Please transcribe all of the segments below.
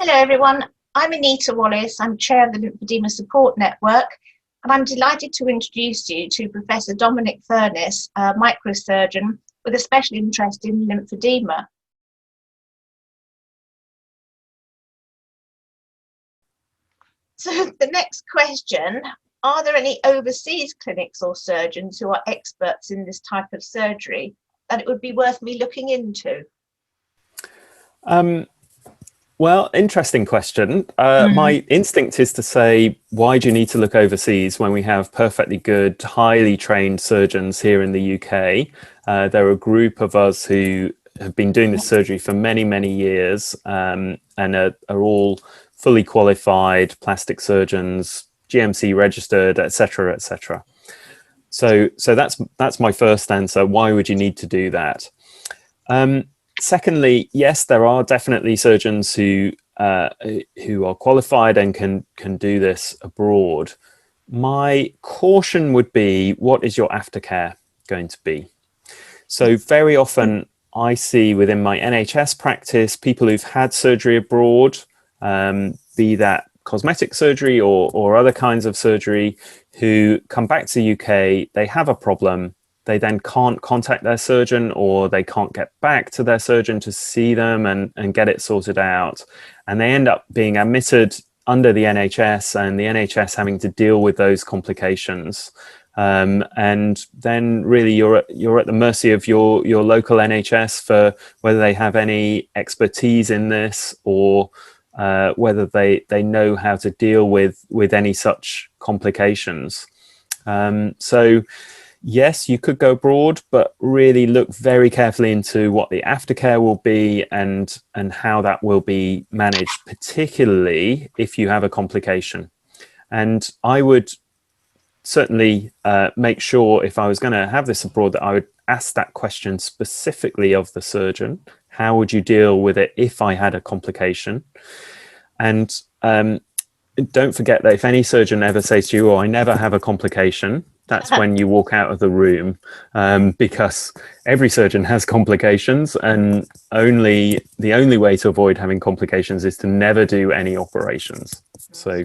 Hello everyone, I'm Anita Wallace, I'm Chair of the Lymphedema Support Network, and I'm delighted to introduce you to Professor Dominic Furniss, a microsurgeon with a special interest in lymphedema. So the next question, are there any overseas clinics or surgeons who are experts in this type of surgery that it would be worth me looking into? Well, interesting question. My instinct is to say, why do you need to look overseas when we have perfectly good, highly trained surgeons here in the UK? There are a group of us who have been doing this surgery for many, many years and are all fully qualified plastic surgeons, GMC registered, etc., etc. So that's my first answer. Why would you need to do that? Secondly, yes, there are definitely surgeons who are qualified and can do this abroad. My caution would be, what is your aftercare going to be? So very often I see within my NHS practice people who've had surgery abroad, be that cosmetic surgery or other kinds of surgery, who come back to the UK, they have a problem. They then can't contact their surgeon, or they can't get back to their surgeon to see them and get it sorted out. And they end up being admitted under the NHS, and the NHS having to deal with those complications. And then really you're at the mercy of your local NHS for whether they have any expertise in this, or whether they know how to deal with any such complications. So yes, you could go abroad, but really look very carefully into what the aftercare will be and how that will be managed, particularly if you have a complication. And I would certainly make sure, if I was going to have this abroad, that I would ask that question specifically of the surgeon. How would you deal with it if I had a complication? And don't forget that if any surgeon ever says to you, "Oh, I never have a complication," that's when you walk out of the room, because every surgeon has complications, and the only way to avoid having complications is to never do any operations. So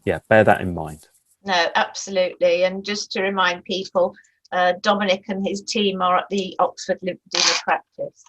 yeah, bear that in mind. No, absolutely. And just to remind people, Dominic and his team are at the Oxford Lymphedema practice.